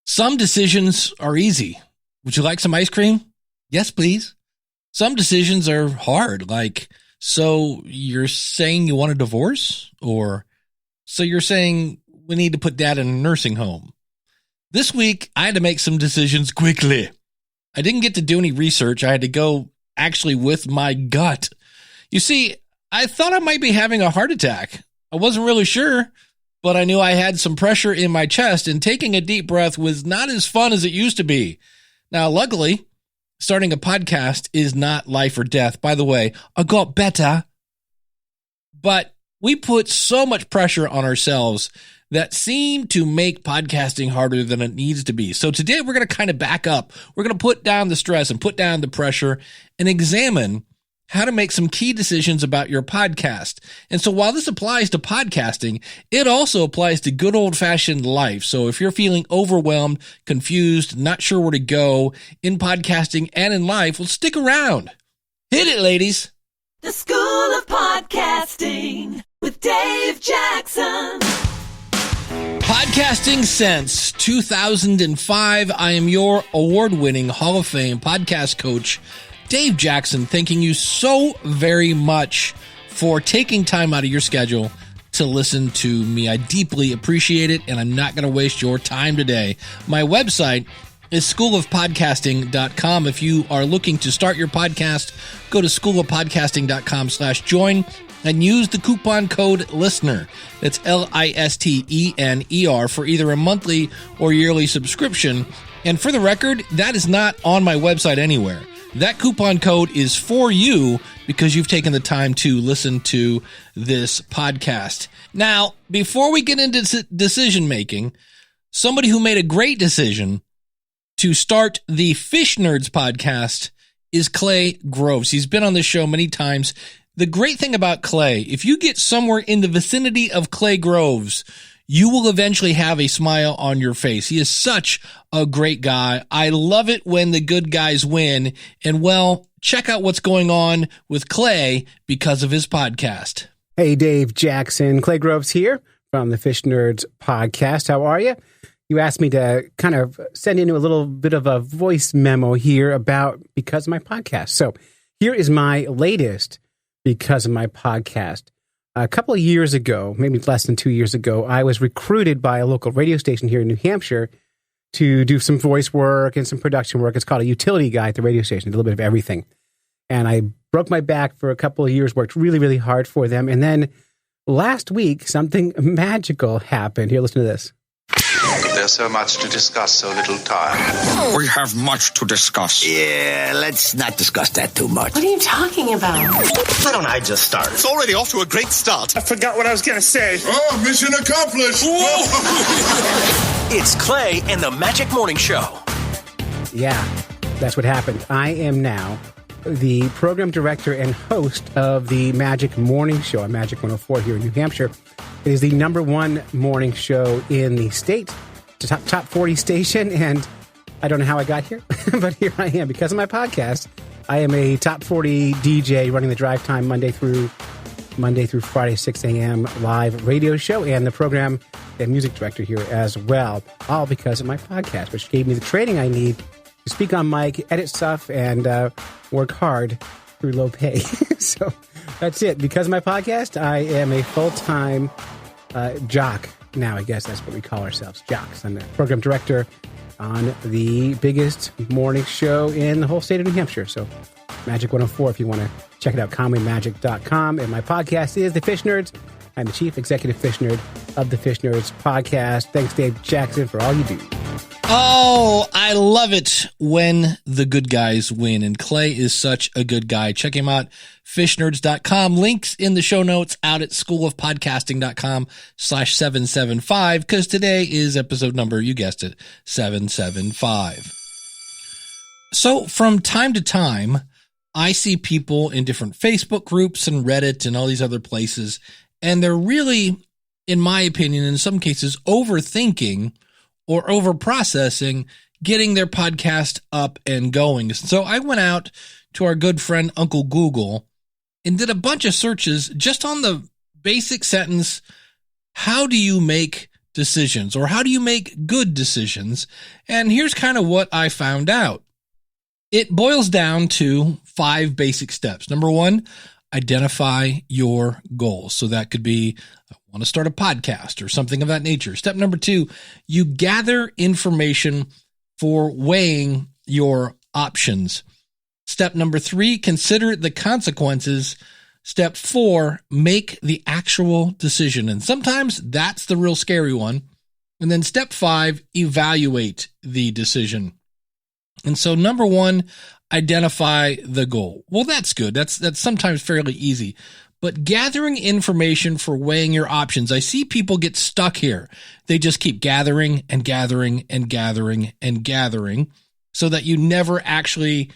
Some decisions are easy. Would you like some ice cream? Yes, please. Some decisions are hard, like, so you're saying you want a divorce? Or, so you're saying we need to put dad in a nursing home? This week, I had to make some decisions quickly. I didn't get to do any research. I had to go actually with my gut. You see, I thought I might be having a heart attack. I wasn't really sure, but I knew I had some pressure in my chest, and taking a deep breath was not as fun as it used to be. Now, luckily, starting a podcast is not life or death. By the way, I got better. But we put so much pressure on ourselves that seem to make podcasting harder than it needs to be. So today we're going to kind of back up. We're going to put down the stress and put down the pressure and examine how to make some key decisions about your podcast. And so while this applies to podcasting, it also applies to good old-fashioned life. So if you're feeling overwhelmed, confused, not sure where to go in podcasting and in life, well, stick around. Hit it, ladies. The School of Podcasting with Dave Jackson. Podcasting since 2005. I am your award-winning Hall of Fame podcast coach, Dave Jackson, thanking you so very much for taking time out of your schedule to listen to me. I deeply appreciate it, and I'm not going to waste your time today. My website is schoolofpodcasting.com. If you are looking to start your podcast, go to schoolofpodcasting.com/join and use the coupon code LISTENER. That's LISTENER for either a monthly or yearly subscription. And for the record, that is not on my website anywhere. That coupon code is for you because you've taken the time to listen to this podcast. Now, before we get into decision making, somebody who made a great decision to start the Fish Nerds podcast is Clay Groves. He's been on this show many times. The great thing about Clay, if you get somewhere in the vicinity of Clay Groves, you will eventually have a smile on your face. He is such a great guy. I love it when the good guys win. And, well, check out what's going on with Clay because of his podcast. Hey, Dave Jackson. Clay Groves here from the Fish Nerds podcast. How are you? You asked me to kind of send in a little bit of a voice memo here about because of my podcast. So here is my latest because of my podcast. A couple of years ago, maybe less than 2 years ago, I was recruited by a local radio station here in New Hampshire to do some voice work and some production work. It's called a utility guy at the radio station, a little bit of everything. And I broke my back for a couple of years, worked really, really hard for them. And then last week, something magical happened. Here, listen to this. There's so much to discuss, so little time. We have much to discuss. Yeah, let's not discuss that too much. What are you talking about? Why don't I just start? It's already off to a great start. I forgot what I was going to say. Oh, mission accomplished. It's Clay and the Magic Morning Show. Yeah, that's what happened. I am now the program director and host of the Magic Morning Show on Magic 104 here in New Hampshire. It is the number one morning show in the state. It's a top 40 station, and I don't know how I got here, but here I am. Because of my podcast, I am a top 40 DJ running the drive time Monday through Friday, 6 a.m. live radio show, and the program and music director here as well, all because of my podcast, which gave me the training I need to speak on mic, edit stuff, and work hard through low pay. So that's it. Because of my podcast, I am a full-time jock. Now, I guess that's what we call ourselves, jocks. I'm the program director on the biggest morning show in the whole state of New Hampshire. So Magic 104, if you want to check it out, comedymagic.com. And my podcast is The Fish Nerds. I'm the chief executive fish nerd of the Fish Nerds podcast. Thanks, Dave Jackson, for all you do. Oh, I love it when the good guys win. And Clay is such a good guy. Check him out, fishnerds.com. Links in the show notes out at schoolofpodcasting.com/775, because today is episode number, you guessed it, 775. So from time to time, I see people in different Facebook groups and Reddit and all these other places, and they're really, in my opinion, in some cases, overthinking or over-processing getting their podcast up and going. So I went out to our good friend Uncle Google and did a bunch of searches just on the basic sentence, how do you make decisions, or how do you make good decisions? And here's kind of what I found out. It boils down to 5 basic steps. Number 1, identify your goals. So that could be, I want to start a podcast or something of that nature. Step number 2, you gather information for weighing your options. Step number 3, consider the consequences. Step 4, make the actual decision. And sometimes that's the real scary one. And then step 5, evaluate the decision. And so number 1, identify the goal. Well, that's good. That's sometimes fairly easy. But gathering information for weighing your options, I see people get stuck here. They just keep gathering and gathering and gathering and gathering so that you never actually,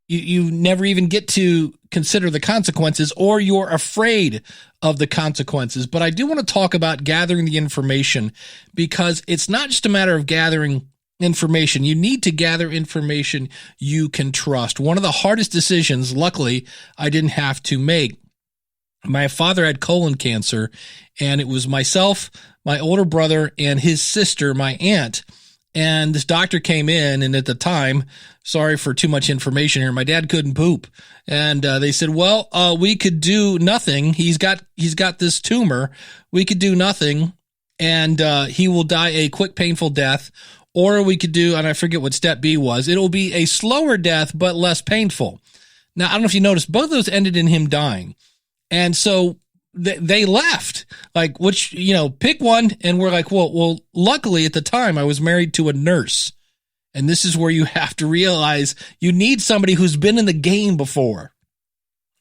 you never even get to consider the consequences, or you're afraid of the consequences. But I do want to talk about gathering the information, because it's not just a matter of gathering information. You need to gather information you can trust. One of the hardest decisions, luckily, I didn't have to make. My father had colon cancer, and it was myself, my older brother, and his sister, my aunt. And this doctor came in, and at the time, sorry for too much information here, my dad couldn't poop. And they said, well, we could do nothing. He's got this tumor. We could do nothing, and he will die a quick, painful death. Or we could do, and I forget what step B was, it'll be a slower death, but less painful. Now, I don't know if you noticed, both of those ended in him dying. And so they left, like, which, pick one. And we're like, well, luckily at the time I was married to a nurse. And this is where you have to realize you need somebody who's been in the game before.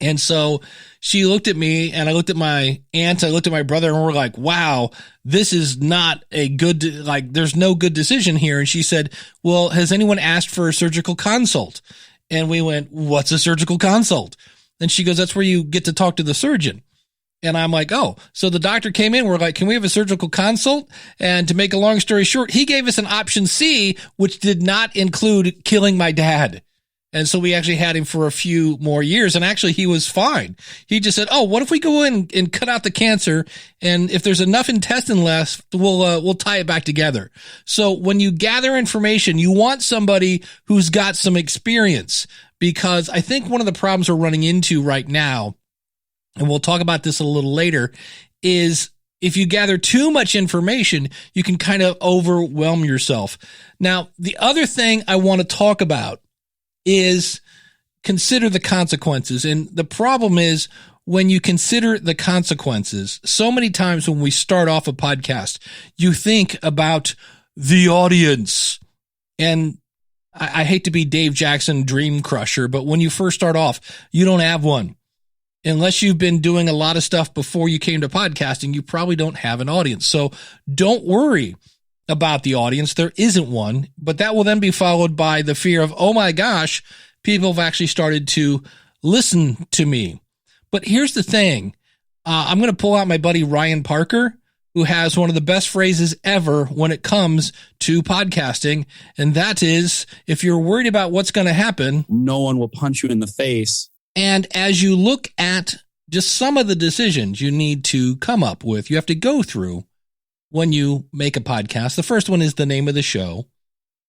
And so she looked at me, and I looked at my aunt, I looked at my brother, and we're like, wow, this is not a good, there's no good decision here. And she said, well, has anyone asked for a surgical consult? And we went, what's a surgical consult? And she goes, that's where you get to talk to the surgeon. And I'm like, oh, so the doctor came in. We're like, can we have a surgical consult? And to make a long story short, he gave us an option C, which did not include killing my dad. And so we actually had him for a few more years. And actually, he was fine. He just said, oh, what if we go in and cut out the cancer? And if there's enough intestine left, we'll tie it back together. So when you gather information, you want somebody who's got some experience, because I think one of the problems we're running into right now, and we'll talk about this a little later, is if you gather too much information, you can kind of overwhelm yourself. Now, the other thing I want to talk about is consider the consequences. And the problem is, when you consider the consequences, so many times when we start off a podcast, you think about the audience. And I hate to be Dave Jackson dream crusher, but when you first start off, you don't have one. Unless you've been doing a lot of stuff before you came to podcasting, you probably don't have an audience. So don't worry about the audience. There isn't one, but that will then be followed by the fear of, oh my gosh, people have actually started to listen to me. But here's the thing. I'm going to pull out my buddy Ryan Parker, who has one of the best phrases ever when it comes to podcasting. And that is, if you're worried about what's going to happen, no one will punch you in the face. And as you look at just some of the decisions you need to come up with, you have to go through when you make a podcast. The first one is the name of the show.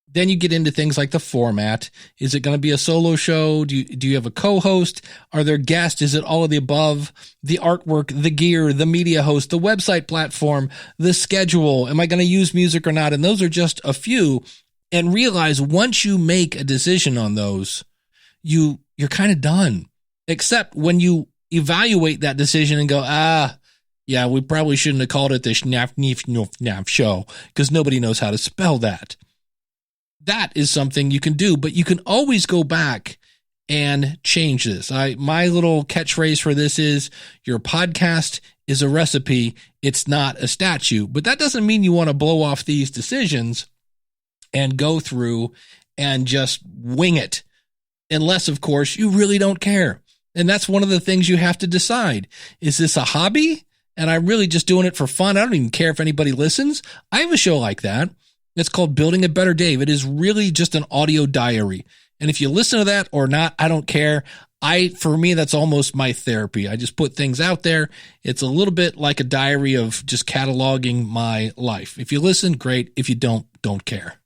Then you get into things like the format. Is it going to be a solo show? Do you have a co-host? Are there guests? Is it all of the above? The artwork, the gear, the media host, the website platform, the schedule. Am I going to use music or not? And those are just a few. And realize once you make a decision on those, you're kind of done. Except when you evaluate that decision and go, yeah, we probably shouldn't have called it the Schnaf show, because nobody knows how to spell that. That is something you can do, but you can always go back and change this. My little catchphrase for this is, your podcast is a recipe. It's not a statue. But that doesn't mean you want to blow off these decisions and go through and just wing it. Unless, of course, you really don't care. And that's one of the things you have to decide. Is this a hobby? And I'm really just doing it for fun. I don't even care if anybody listens. I have a show like that. It's called Building a Better Dave. It is really just an audio diary. And if you listen to that or not, I don't care. For me, that's almost my therapy. I just put things out there. It's a little bit like a diary of just cataloging my life. If you listen, great. If you don't care.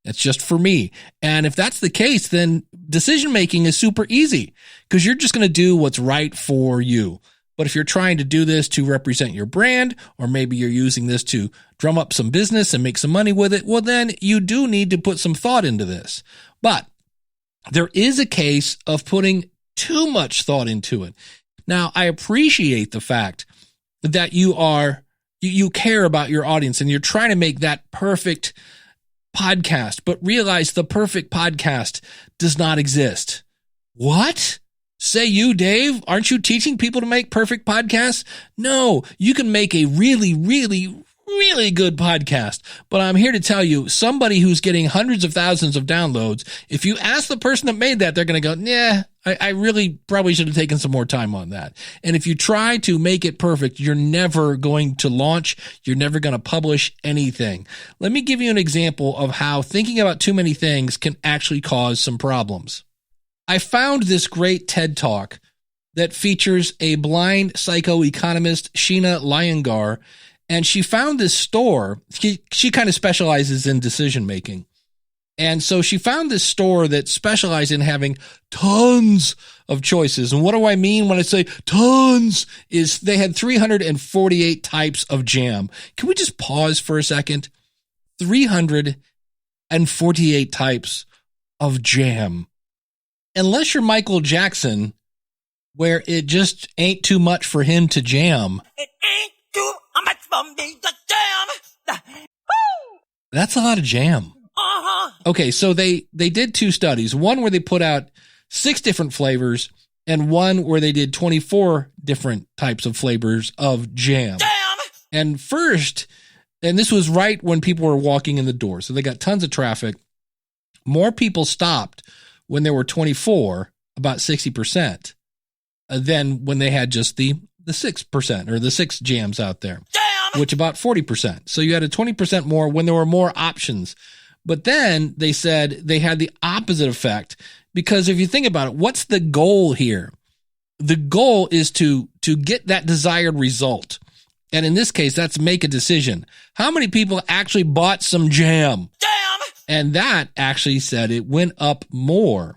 That's just for me. And if that's the case, then decision making is super easy because you're just going to do what's right for you. But if you're trying to do this to represent your brand, or maybe you're using this to drum up some business and make some money with it, well, then you do need to put some thought into this. But there is a case of putting too much thought into it. Now, I appreciate the fact that you care about your audience and you're trying to make that perfect podcast, but realize the perfect podcast does not exist. What? Say you, Dave? Aren't you teaching people to make perfect podcasts? No, you can make a really, really, really good podcast. But I'm here to tell you, somebody who's getting hundreds of thousands of downloads, if you ask the person that made that, they're going to go, nah, I really probably should have taken some more time on that. And if you try to make it perfect, you're never going to launch. You're never going to publish anything. Let me give you an example of how thinking about too many things can actually cause some problems. I found this great TED Talk that features a blind psychoeconomist, Sheena Iyengar, and she found this store. She kind of specializes in decision making. And so she found this store that specialized in having tons of choices. And what do I mean when I say tons? Is they had 348 types of jam. Can we just pause for a second? 348 types of jam. Unless you're Michael Jackson, where it just ain't too much for him to jam. It ain't too much for me to jam. That's a lot of jam. Okay, so they did two studies. One where they put out 6 different flavors and one where they did 24 different types of flavors of jam. And first, and this was right when people were walking in the door, so they got tons of traffic. More people stopped when there were 24, about 60%, than when they had just the 6% or the 6 jams out there, which about 40%. So you had a 20% more when there were more options. But then they said they had the opposite effect because if you think about it, what's the goal here? The goal is to get that desired result. And in this case, that's make a decision. How many people actually bought some jam? And that actually said it went up more.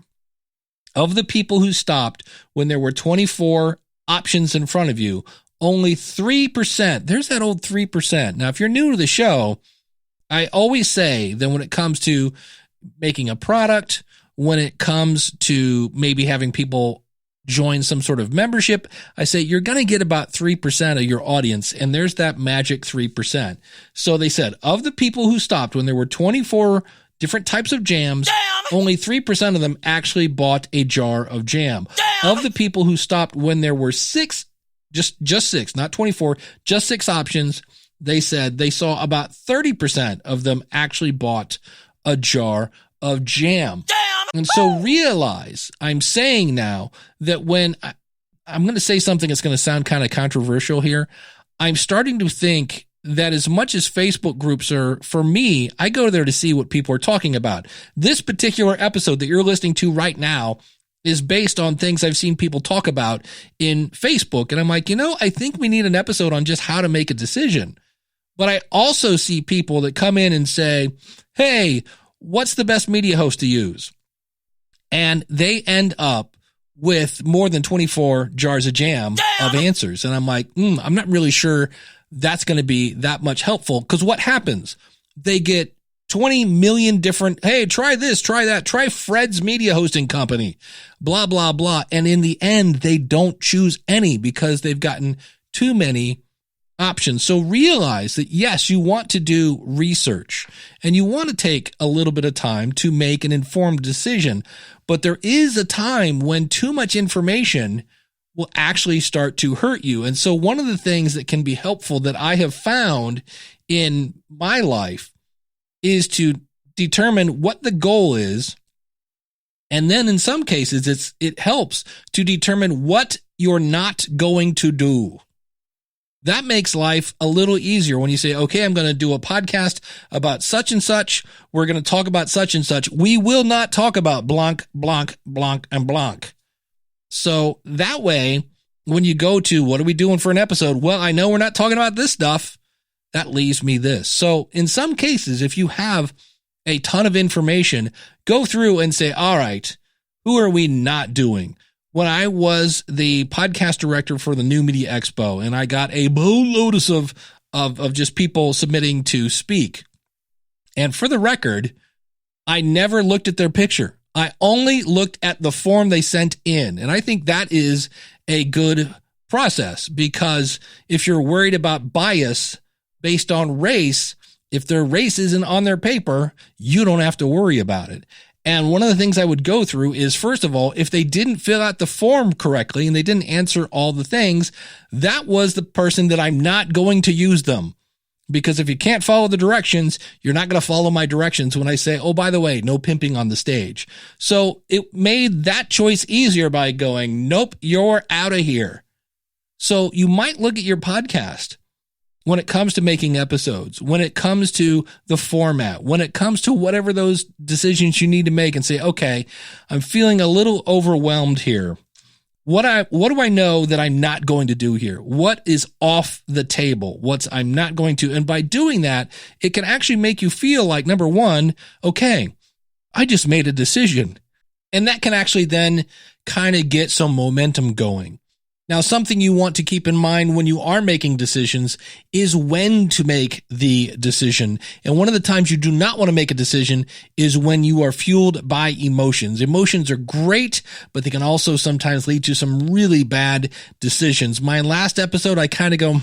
Of the people who stopped when there were 24 options in front of you, only 3%. There's that old 3%. Now, if you're new to the show, I always say that when it comes to making a product, when it comes to maybe having people join some sort of membership, I say you're going to get about 3% of your audience, and there's that magic 3%. So they said of the people who stopped when there were 24 different types of jams, only 3% of them actually bought a jar of jam. Of the people who stopped when there were 6, just 6, not 24, just 6 options, they said they saw about 30% of them actually bought a jar of jam. And so realize, I'm saying now that when I'm going to say something that's going to sound kind of controversial here, I'm starting to think that as much as Facebook groups are, for me, I go there to see what people are talking about. This particular episode that you're listening to right now is based on things I've seen people talk about in Facebook. And I'm like, I think we need an episode on just how to make a decision. But I also see people that come in and say, hey, what's the best media host to use? And they end up with more than 24 jars of jam of answers. And I'm like, I'm not really sure that's going to be that much helpful. Because what happens? They get 20 million different, hey, try this, try that, try Fred's media hosting company, blah, blah, blah. And in the end, they don't choose any because they've gotten too many options. So realize that, yes, you want to do research and you want to take a little bit of time to make an informed decision. But there is a time when too much information will actually start to hurt you. And so one of the things that can be helpful that I have found in my life is to determine what the goal is. And then in some cases, it helps to determine what you're not going to do. That makes life a little easier when you say, okay, I'm going to do a podcast about such and such. We're going to talk about such and such. We will not talk about blank, blank, blank, and blank. So that way, when you go to what are we doing for an episode? Well, I know we're not talking about this stuff. That leaves me this. So in some cases, if you have a ton of information, go through and say, all right, who are we not doing? When I was the podcast director for the New Media Expo, and I got a boatload of just people submitting to speak. And for the record, I never looked at their picture. I only looked at the form they sent in. And I think that is a good process, because if you're worried about bias based on race, if their race isn't on their paper, you don't have to worry about it. And one of the things I would go through is, first of all, if they didn't fill out the form correctly and they didn't answer all the things, that was the person that I'm not going to use them. Because if you can't follow the directions, you're not going to follow my directions when I say, oh, by the way, no pimping on the stage. So it made that choice easier by going, nope, you're out of here. So you might look at your podcast when it comes to making episodes, when it comes to the format, when it comes to whatever those decisions you need to make, and say, okay, I'm feeling a little overwhelmed here. What do I know that I'm not going to do here? What is off the table? I'm not going to? And by doing that, it can actually make you feel like, number one, okay, I just made a decision. And that can actually then kind of get some momentum going. Now, something you want to keep in mind when you are making decisions is when to make the decision. And one of the times you do not want to make a decision is when you are fueled by emotions. Emotions are great, but they can also sometimes lead to some really bad decisions. My last episode, I kind of go,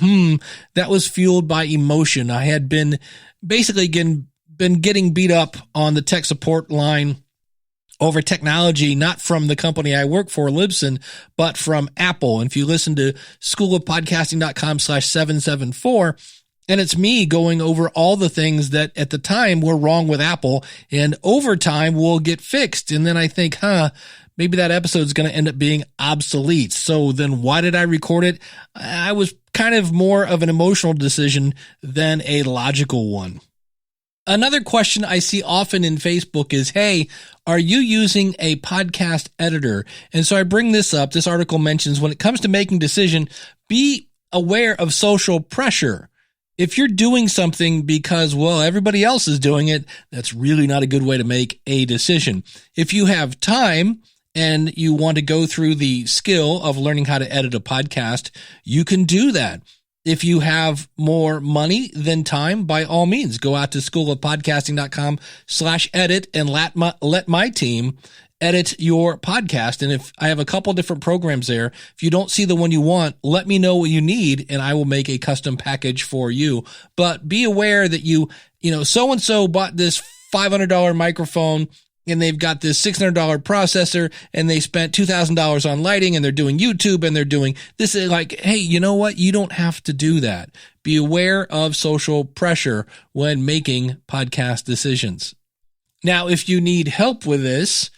that was fueled by emotion. I had been basically been getting beat up on the tech support line over technology, not from the company I work for, Libsyn, but from Apple. And if you listen to schoolofpodcasting.com/774, and it's me going over all the things that at the time were wrong with Apple, and over time will get fixed. And then I think, maybe that episode is going to end up being obsolete. So then why did I record it? I was kind of more of an emotional decision than a logical one. Another question I see often in Facebook is, hey, are you using a podcast editor? And so I bring this up. This article mentions when it comes to making decision, be aware of social pressure. If you're doing something because, well, everybody else is doing it, that's really not a good way to make a decision. If you have time and you want to go through the skill of learning how to edit a podcast, you can do that. If you have more money than time, by all means, go out to schoolofpodcasting.com/edit and let my team edit your podcast. And if I have a couple different programs there, if you don't see the one you want, let me know what you need and I will make a custom package for you. But be aware that so-and-so bought this $500 microphone and they've got this $600 processor and they spent $2,000 on lighting and they're doing YouTube and they're doing this. Is like, hey, you know what? You don't have to do that. Be aware of social pressure when making podcast decisions. Now, if you need help with this,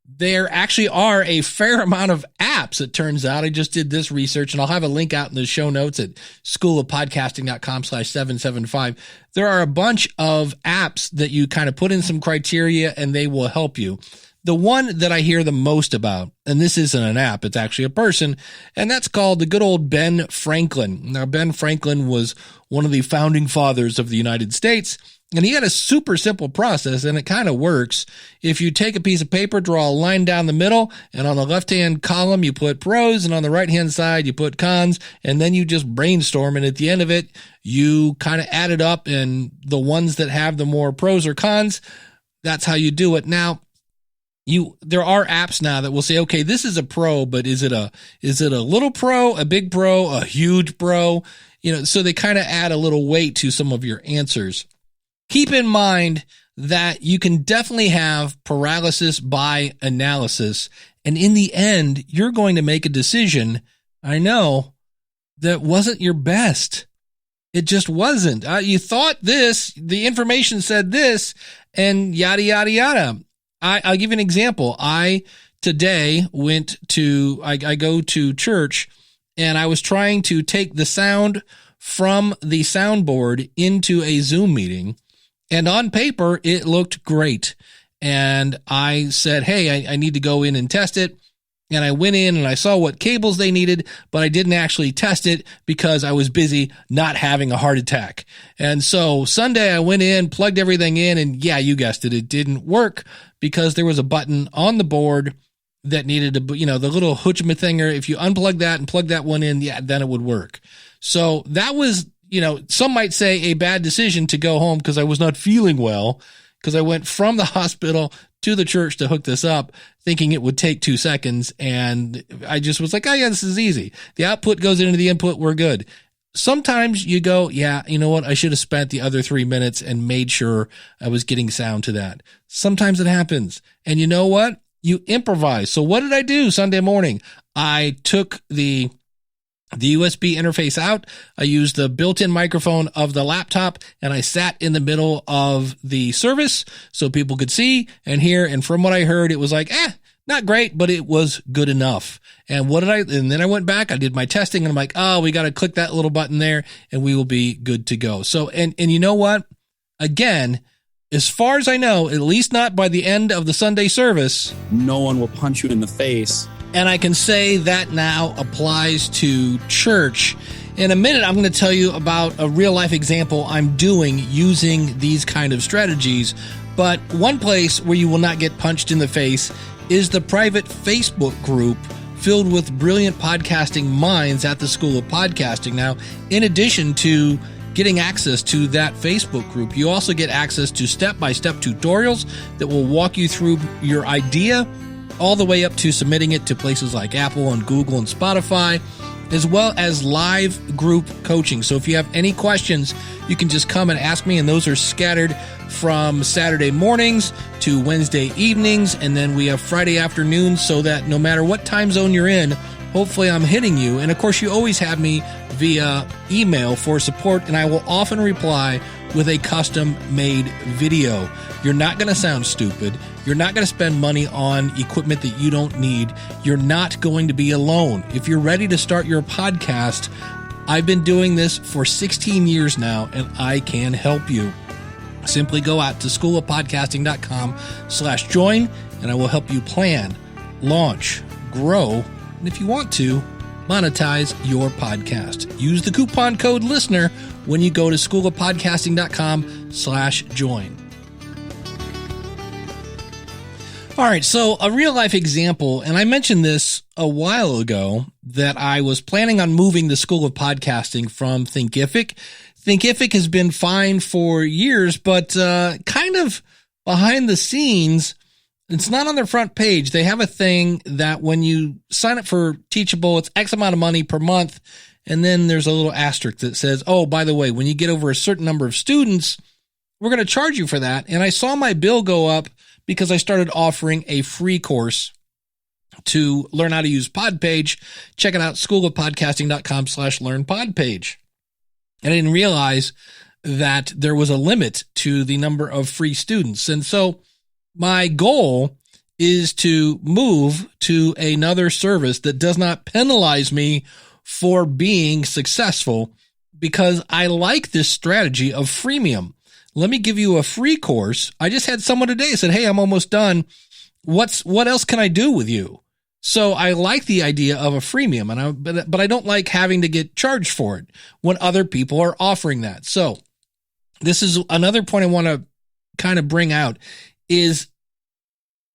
there actually are a fair amount of apps, it turns out. I just did this research, and I'll have a link out in the show notes at schoolofpodcasting.com/775. There are a bunch of apps that you kind of put in some criteria, and they will help you. The one that I hear the most about, and this isn't an app, it's actually a person, and that's called the good old Ben Franklin. Now, Ben Franklin was one of the founding fathers of the United States, and he had a super simple process, and it kind of works. If you take a piece of paper, draw a line down the middle, and on the left-hand column, you put pros, and on the right-hand side, you put cons, and then you just brainstorm, and at the end of it, you kind of add it up, and the ones that have the more pros or cons, that's how you do it. Now, there are apps now that will say, okay, this is a pro, but is it a little pro, a big pro, a huge pro? So they kind of add a little weight to some of your answers. Keep in mind that you can definitely have paralysis by analysis. And in the end, you're going to make a decision, I know, that wasn't your best. It just wasn't. You thought this, the information said this, and yada, yada, yada. I'll give you an example. I today I go to church, and I was trying to take the sound from the soundboard into a Zoom meeting. And on paper, it looked great. And I said, hey, I need to go in and test it. And I went in and I saw what cables they needed, but I didn't actually test it because I was busy not having a heart attack. And so Sunday I went in, plugged everything in, and yeah, you guessed it. It didn't work because there was a button on the board that needed to, the little hoochma thinger. If you unplug that and plug that one in, yeah, then it would work. So that was, some might say a bad decision to go home because I was not feeling well, because I went from the hospital to the church to hook this up thinking it would take 2 seconds. And I just was like, oh yeah, this is easy. The output goes into the input. We're good. Sometimes you go, yeah, you know what? I should have spent the other 3 minutes and made sure I was getting sound to that. Sometimes it happens. And you know what? You improvise. So what did I do Sunday morning? I took the USB interface out. I used the built-in microphone of the laptop, and I sat in the middle of the service so people could see and hear. And from what I heard, it was like, not great, but it was good enough. And and then I went back, I did my testing, and I'm like, oh, we got to click that little button there and we will be good to go. So, and you know what? Again, as far as I know, at least not by the end of the Sunday service, no one will punch you in the face. And I can say that now applies to church. In a minute, I'm going to tell you about a real life example I'm doing using these kind of strategies. But one place where you will not get punched in the face is the private Facebook group filled with brilliant podcasting minds at the School of Podcasting. Now, in addition to getting access to that Facebook group, you also get access to step-by-step tutorials that will walk you through your idea all the way up to submitting it to places like Apple and Google and Spotify, as well as live group coaching. So if you have any questions, you can just come and ask me, and those are scattered from Saturday mornings to Wednesday evenings, and then we have Friday afternoons, so that no matter what time zone you're in, hopefully I'm hitting you. And of course, you always have me via email for support, and I will often reply with a custom-made video. You're not going to sound stupid. You're not going to spend money on equipment that you don't need. You're not going to be alone. If you're ready to start your podcast, I've been doing this for 16 years now, and I can help you. Simply go out to schoolofpodcasting.com/join, and I will help you plan, launch, grow, and if you want to, monetize your podcast. Use the coupon code LISTENER when you go to schoolofpodcasting.com/join. All right, so a real life example, and I mentioned this a while ago, that I was planning on moving the School of Podcasting from Thinkific. Thinkific has been fine for years, but kind of behind the scenes, it's not on their front page. They have a thing that when you sign up for Teachable, it's X amount of money per month, and then there's a little asterisk that says, oh, by the way, when you get over a certain number of students, we're going to charge you for that. And I saw my bill go up because I started offering a free course to learn how to use Podpage. Check it out, schoolofpodcasting.com/learnpodpage. And I didn't realize that there was a limit to the number of free students. And so my goal is to move to another service that does not penalize me for being successful, because I like this strategy of freemium. Let me give you a free course. I just had someone today said, hey, I'm almost done. What else can I do with you? So I like the idea of a freemium, but I don't like having to get charged for it when other people are offering that. So this is another point I want to kind of bring out is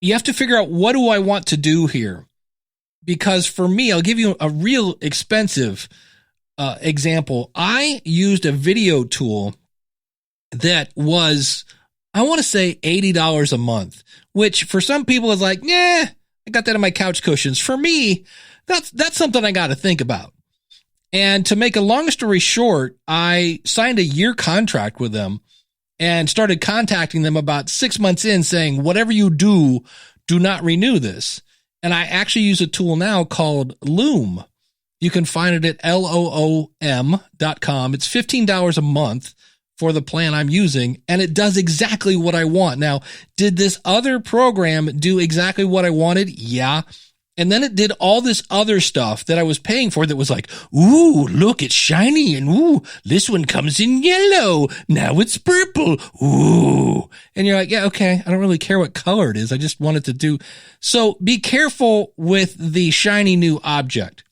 you have to figure out, what do I want to do here? Because for me, I'll give you a real expensive example. I used a video tool that was, I want to say $80 a month, which for some people is like, yeah, I got that in my couch cushions. For me, that's something I got to think about. And to make a long story short, I signed a year contract with them and started contacting them about 6 months in saying, whatever you do not renew this. And I actually use a tool now called Loom. You can find it at loom.com. It's $15 a month for the plan I'm using, and it does exactly what I want. Now, did this other program do exactly what I wanted? Yeah. And then it did all this other stuff that I was paying for that was like, ooh, look, it's shiny. And ooh, this one comes in yellow. Now it's purple. Ooh. And you're like, yeah, okay. I don't really care what color it is. I just want it to do. So be careful with the shiny new object.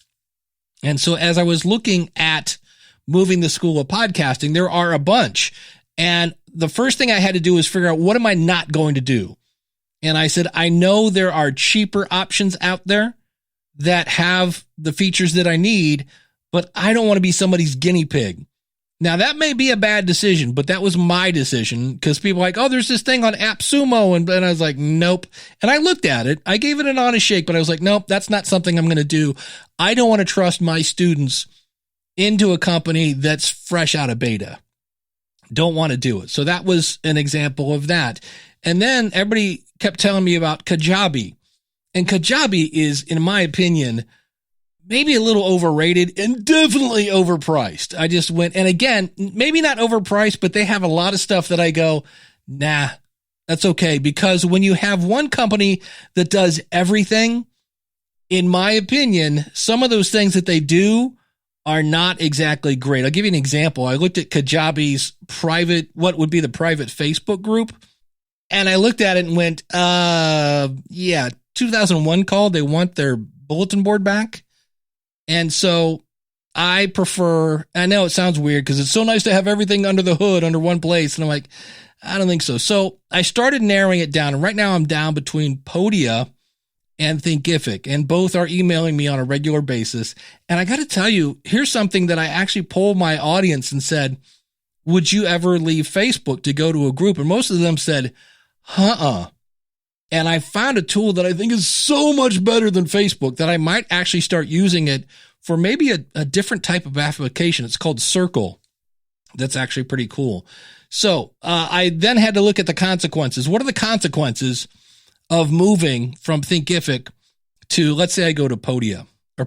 And so as I was looking at moving the school of podcasting, there are a bunch. And the first thing I had to do was figure out, what am I not going to do? And I said, I know there are cheaper options out there that have the features that I need, but I don't want to be somebody's guinea pig. Now, that may be a bad decision, but that was my decision, because people are like, oh, there's this thing on AppSumo. And I was like, nope. And I looked at it. I gave it an honest shake, but I was like, nope, that's not something I'm going to do. I don't want to trust my students into a company that's fresh out of beta. Don't want to do it. So that was an example of that. And then everybody kept telling me about Kajabi. And Kajabi is, in my opinion, maybe a little overrated and definitely overpriced. I just went, and again, maybe not overpriced, but they have a lot of stuff that I go, nah, that's okay. Because when you have one company that does everything, in my opinion, some of those things that they do are not exactly great. I'll give you an example. I looked at Kajabi's private, what would be the private Facebook group. And I looked at it and went, 2001 call. They want their bulletin board back. And so I prefer, I know it sounds weird because it's so nice to have everything under the hood, under one place. And I'm like, I don't think so. So I started narrowing it down. And right now I'm down between Podia and Thinkific. And both are emailing me on a regular basis. And I got to tell you, here's something that I actually polled my audience and said, would you ever leave Facebook to go to a group? And most of them said, And I found a tool that I think is so much better than Facebook that I might actually start using it for maybe a different type of application. It's called Circle. That's actually pretty cool. So I then had to look at the consequences. What are the consequences of moving from Thinkific to, let's say I go to Podia or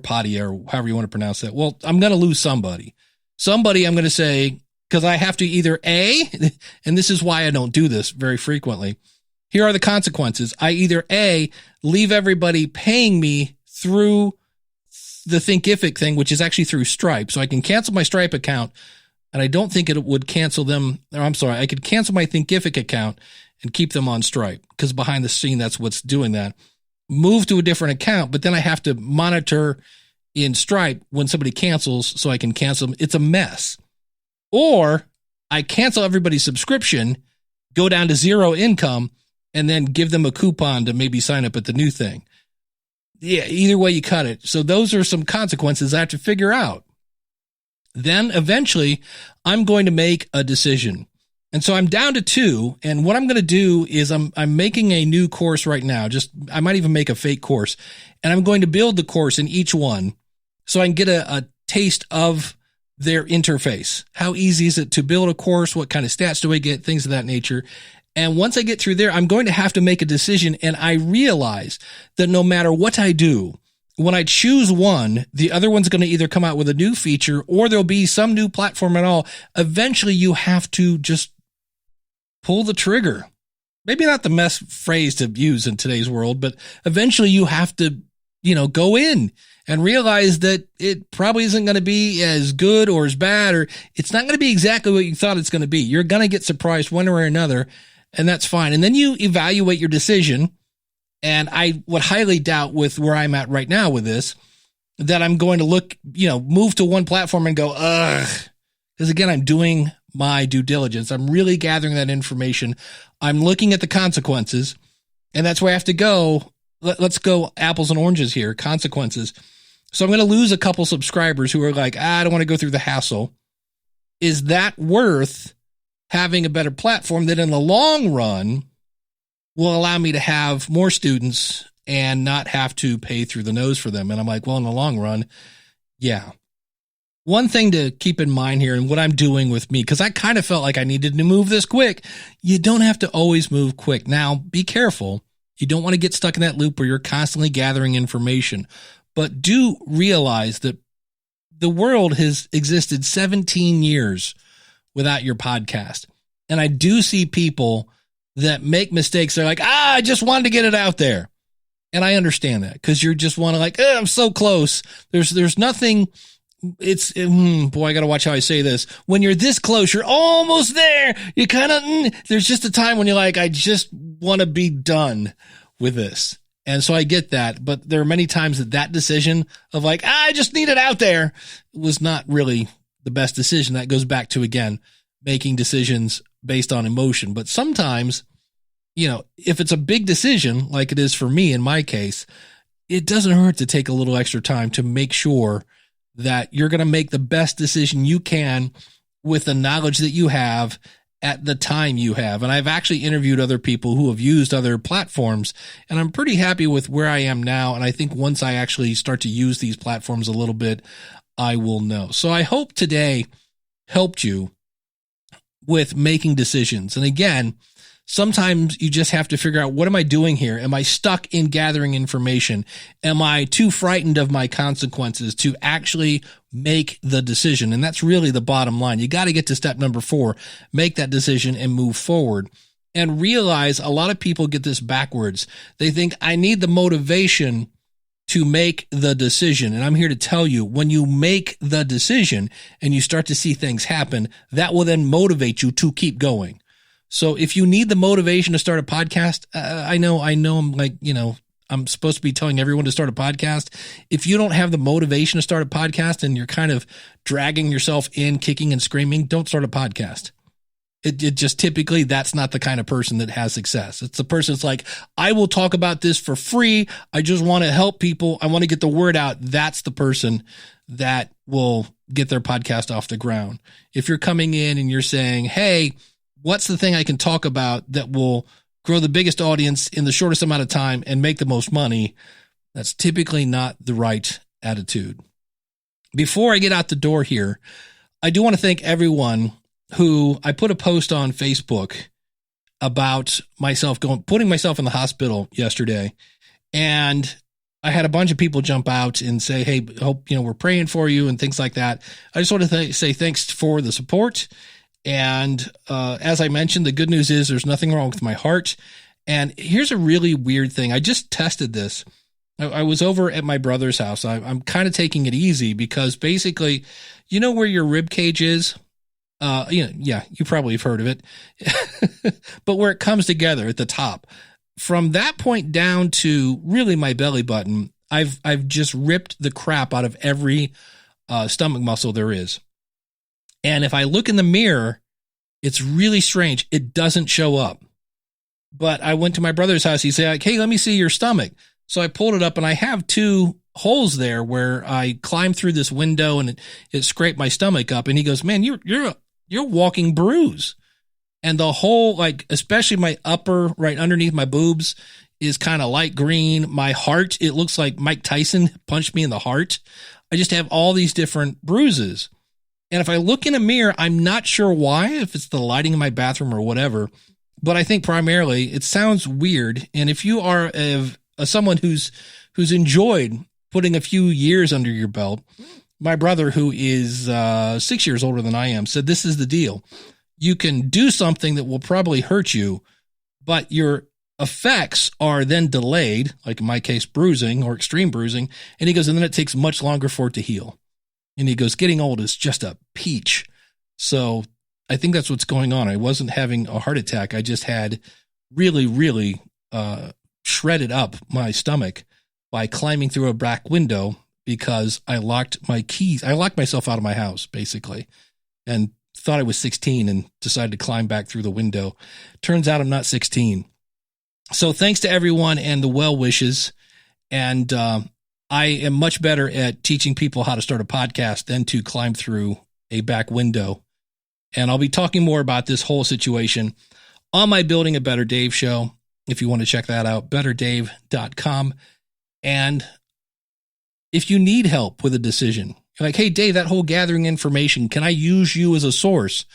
however you want to pronounce that? Well, I'm going to lose somebody. Somebody I'm going to say, because I have to either and this is why I don't do this very frequently. Here are the consequences. I either leave everybody paying me through the Thinkific thing, which is actually through Stripe. So I can cancel my Stripe account, and I don't think it would cancel them. Or I'm sorry, I could cancel my Thinkific account and keep them on Stripe, because behind the scene, that's what's doing that. Move to a different account, but then I have to monitor in Stripe when somebody cancels so I can cancel them. It's a mess. Or I cancel everybody's subscription, go down to zero income, and then give them a coupon to maybe sign up at the new thing. Yeah, either way you cut it. So those are some consequences I have to figure out. Then eventually I'm going to make a decision. And so I'm down to 2. And what I'm going to do is I'm making a new course right now. I might even make a fake course, and I'm going to build the course in each one so I can get a taste of their interface. How easy is it to build a course? What kind of stats do I get? Things of that nature. And once I get through there, I'm going to have to make a decision. And I realize that no matter what I do, when I choose one, the other one's going to either come out with a new feature or there'll be some new platform at all. Eventually, you have to just pull the trigger. Maybe not the best phrase to use in today's world, but eventually you have to, go in and realize that it probably isn't going to be as good or as bad, or it's not going to be exactly what you thought it's going to be. You're going to get surprised one way or another. And that's fine. And then you evaluate your decision. And I would highly doubt, with where I'm at right now with this, that I'm going to move to one platform and go, ugh. Because again, I'm doing my due diligence. I'm really gathering that information. I'm looking at the consequences. And that's where I have to go. Let's go apples and oranges here, consequences. So I'm going to lose a couple subscribers who are like, I don't want to go through the hassle. Is that worth having a better platform that in the long run will allow me to have more students and not have to pay through the nose for them? And I'm like, well, in the long run, yeah. One thing to keep in mind here, and what I'm doing with me, because I kind of felt like I needed to move this quick. You don't have to always move quick. Now, be careful. You don't want to get stuck in that loop where you're constantly gathering information. But do realize that the world has existed 17 years without your podcast. And I do see people that make mistakes. They're like, I just wanted to get it out there. And I understand that because you just want to like, I'm so close. There's nothing. Boy, I got to watch how I say this. When you're this close, you're almost there. You kind of, there's just a time when you're like, I just want to be done with this. And so I get that. But there are many times that decision of like, I just need it out there was not really the best decision. That goes back to, again, making decisions based on emotion. But sometimes, if it's a big decision, like it is for me in my case, it doesn't hurt to take a little extra time to make sure that you're going to make the best decision you can with the knowledge that you have at the time you have. And I've actually interviewed other people who have used other platforms, and I'm pretty happy with where I am now. And I think once I actually start to use these platforms a little bit, I will know. So I hope today helped you with making decisions. And again, sometimes you just have to figure out, what am I doing here? Am I stuck in gathering information? Am I too frightened of my consequences to actually make the decision? And that's really the bottom line. You got to get to step number 4, make that decision and move forward. And realize a lot of people get this backwards. They think, I need the motivation to make the decision. And I'm here to tell you, when you make the decision and you start to see things happen, that will then motivate you to keep going. So if you need the motivation to start a podcast, I know I'm like, I'm supposed to be telling everyone to start a podcast. If you don't have the motivation to start a podcast and you're kind of dragging yourself in, kicking and screaming, don't start a podcast. It just typically, that's not the kind of person that has success. It's the person that's like, I will talk about this for free. I just want to help people. I want to get the word out. That's the person that will get their podcast off the ground. If you're coming in and you're saying, hey, what's the thing I can talk about that will grow the biggest audience in the shortest amount of time and make the most money? That's typically not the right attitude. Before I get out the door here, I do want to thank everyone who, I put a post on Facebook about myself putting myself in the hospital yesterday. And I had a bunch of people jump out and say, hey, hope, we're praying for you and things like that. I just want to say thanks for the support. And as I mentioned, the good news is there's nothing wrong with my heart. And here's a really weird thing. I just tested this. I was over at my brother's house. I'm kind of taking it easy because basically, where your rib cage is? You probably have heard of it. But where it comes together at the top, from that point down to really my belly button, I've just ripped the crap out of every stomach muscle there is. And if I look in the mirror, it's really strange. It doesn't show up. But I went to my brother's house. He said, like, hey, let me see your stomach. So I pulled it up and I have 2 holes there where I climbed through this window and it scraped my stomach up. And he goes, man, you're a walking bruise. And the whole, like, especially my upper right underneath my boobs is kind of light green. My heart, it looks like Mike Tyson punched me in the heart. I just have all these different bruises. And if I look in a mirror, I'm not sure why, if it's the lighting in my bathroom or whatever, but I think primarily it sounds weird. And if you are someone who's enjoyed putting a few years under your belt, my brother, who is 6 years older than I am, said this is the deal. You can do something that will probably hurt you, but your effects are then delayed, like in my case, bruising or extreme bruising. And he goes, and then it takes much longer for it to heal. And he goes, getting old is just a peach. So I think that's what's going on. I wasn't having a heart attack. I just had really, really shredded up my stomach by climbing through a back window because I locked my keys. I locked myself out of my house, basically, and thought I was 16 and decided to climb back through the window. Turns out I'm not 16. So thanks to everyone and the well wishes. And I am much better at teaching people how to start a podcast than to climb through a back window. And I'll be talking more about this whole situation on my Building a Better Dave show. If you want to check that out, betterdave.com. And if you need help with a decision, you're like, hey, Dave, that whole gathering information, can I use you as a source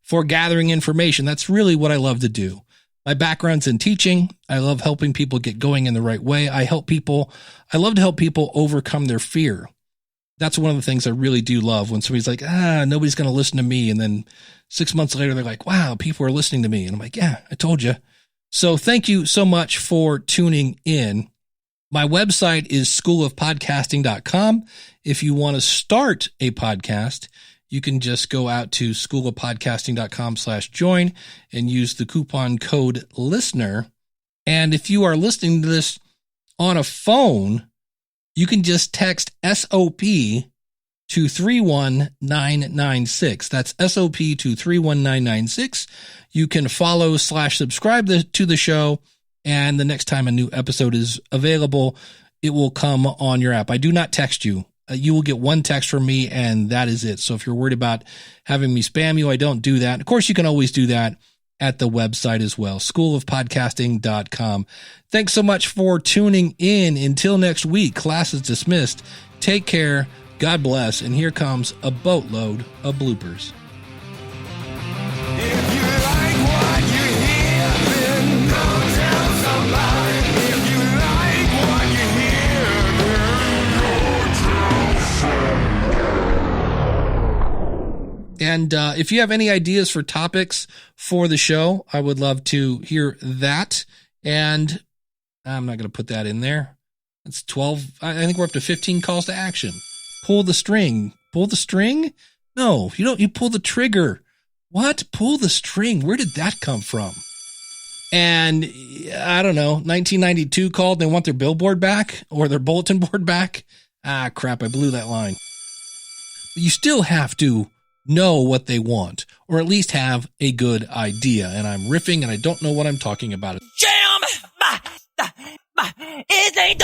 for gathering information? That's really what I love to do. My background's in teaching. I love helping people get going in the right way. I love to help people overcome their fear. That's one of the things I really do love, when somebody's like, nobody's going to listen to me. And then 6 months later, they're like, wow, people are listening to me. And I'm like, yeah, I told you. So thank you so much for tuning in. My website is schoolofpodcasting.com. If you want to start a podcast, you can just go out to schoolofpodcasting.com/join and use the coupon code LISTENER. And if you are listening to this on a phone, you can just text SOP to 31996. That's SOP to 31996. You can follow /subscribe to the show, and the next time a new episode is available, it will come on your app. I do not text you. You will get one text from me, and that is it. So if you're worried about having me spam you, I don't do that. Of course, you can always do that at the website as well, schoolofpodcasting.com. Thanks so much for tuning in. Until next week, class is dismissed. Take care. God bless. And here comes a boatload of bloopers. If you like what you hear, then go tell somebody. If you like what you hear, then go tell somebody. And if you have any ideas for topics for the show, I would love to hear that. And I'm not going to put that in there. It's 12. I think we're up to 15 calls to action. Pull the string. Pull the string? No, you don't. You pull the trigger. What? Pull the string. Where did that come from? And I don't know, 1992 called. They want their billboard back or their bulletin board back. Ah, crap. I blew that line. But you still have to know what they want, or at least have a good idea. And I'm riffing and I don't know what I'm talking about. Jam! It ain't